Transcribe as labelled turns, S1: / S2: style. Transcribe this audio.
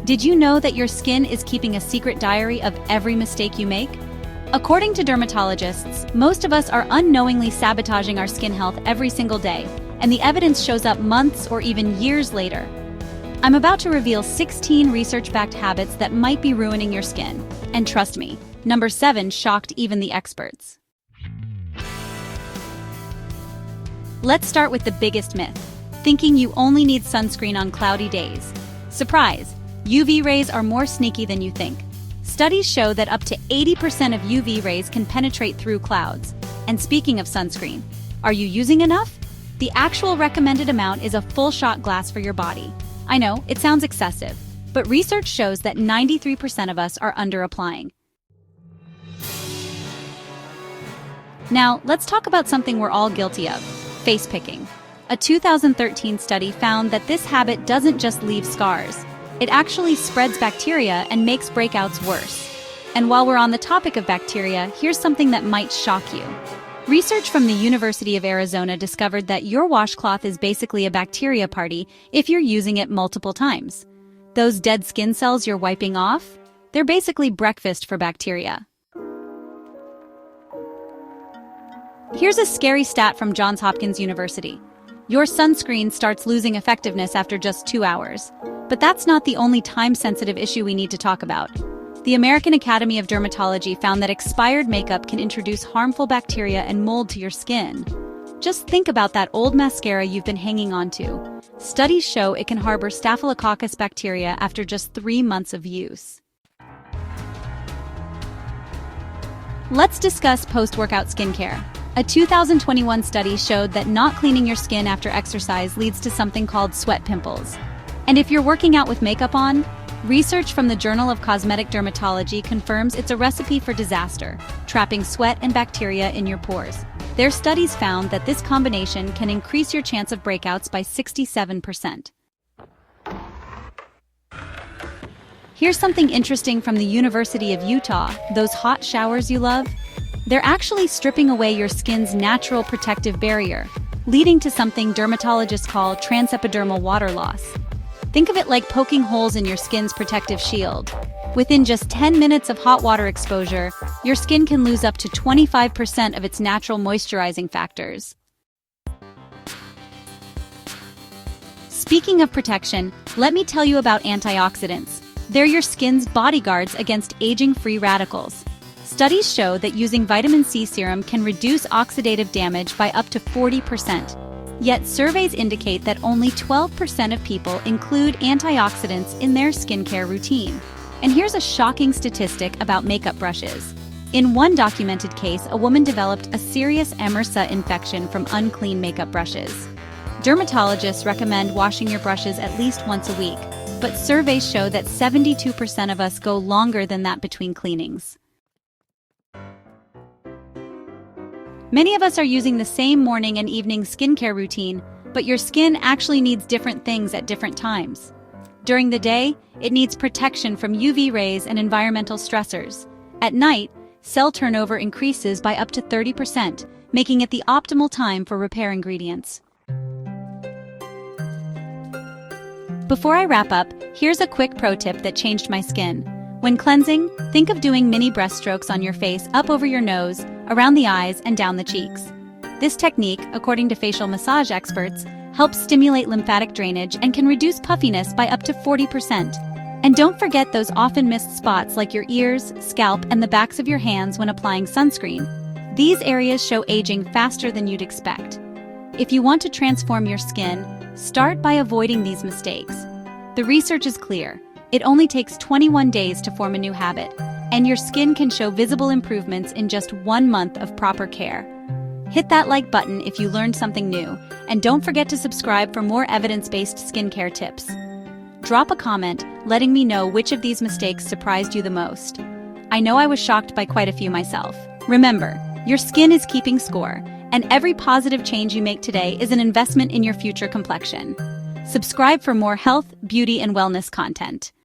S1: Did you know that your skin is keeping a secret diary of every mistake you make? According to dermatologists, most of us are unknowingly sabotaging our skin health every single day, and the evidence shows up months or even years later. I'm about to reveal 16 research-backed habits that might be ruining your skin. And trust me, number 7 shocked even the experts. Let's start with the biggest myth: thinking you only need sunscreen on cloudy days. Surprise! UV rays are more sneaky than you think. Studies show that up to 80% of UV rays can penetrate through clouds. And speaking of sunscreen, are you using enough? The actual recommended amount is a full shot glass for your body. I know, it sounds excessive, but research shows that 93% of us are under-applying. Now, let's talk about something we're all guilty of: face picking. A 2013 study found that this habit doesn't just leave scars. It actually spreads bacteria and makes breakouts worse. And while we're on the topic of bacteria, here's something that might shock you. Research from the University of Arizona discovered that your washcloth is basically a bacteria party if you're using it multiple times. Those dead skin cells you're wiping off? They're basically breakfast for bacteria. Here's a scary stat from Johns Hopkins University. Your sunscreen starts losing effectiveness after just 2 hours. But that's not the only time-sensitive issue we need to talk about. The American Academy of Dermatology found that expired makeup can introduce harmful bacteria and mold to your skin. Just think about that old mascara you've been hanging on to. Studies show it can harbor Staphylococcus bacteria after just 3 months of use. Let's discuss post-workout skincare. A 2021 study showed that not cleaning your skin after exercise leads to something called sweat pimples. And if you're working out with makeup on, research from the Journal of Cosmetic Dermatology confirms it's a recipe for disaster, trapping sweat and bacteria in your pores. Their studies found that this combination can increase your chance of breakouts by 67%. Here's something interesting from the University of Utah: those hot showers you love? They're actually stripping away your skin's natural protective barrier, leading to something dermatologists call transepidermal water loss. Think of it like poking holes in your skin's protective shield. Within just 10 minutes of hot water exposure, your skin can lose up to 25% of its natural moisturizing factors. Speaking of protection, let me tell you about antioxidants. They're your skin's bodyguards against aging free radicals. Studies show that using vitamin C serum can reduce oxidative damage by up to 40%. Yet surveys indicate that only 12% of people include antioxidants in their skincare routine. And here's a shocking statistic about makeup brushes. In one documented case, a woman developed a serious MRSA infection from unclean makeup brushes. Dermatologists recommend washing your brushes at least once a week, but surveys show that 72% of us go longer than that between cleanings. Many of us are using the same morning and evening skincare routine, but your skin actually needs different things at different times. During the day, it needs protection from UV rays and environmental stressors. At night, cell turnover increases by up to 30%, making it the optimal time for repair ingredients. Before I wrap up, here's a quick pro tip that changed my skin. When cleansing, think of doing mini breaststrokes on your face, up over your nose, around the eyes, and down the cheeks. This technique, according to facial massage experts, helps stimulate lymphatic drainage and can reduce puffiness by up to 40%. And don't forget those often missed spots like your ears, scalp, and the backs of your hands when applying sunscreen. These areas show aging faster than you'd expect. If you want to transform your skin, start by avoiding these mistakes. The research is clear. It only takes 21 days to form a new habit, and your skin can show visible improvements in just 1 month of proper care. Hit that like button if you learned something new, and don't forget to subscribe for more evidence-based skincare tips. Drop a comment letting me know which of these mistakes surprised you the most. I know I was shocked by quite a few myself. Remember, your skin is keeping score, and every positive change you make today is an investment in your future complexion. Subscribe for more health, beauty, and wellness content.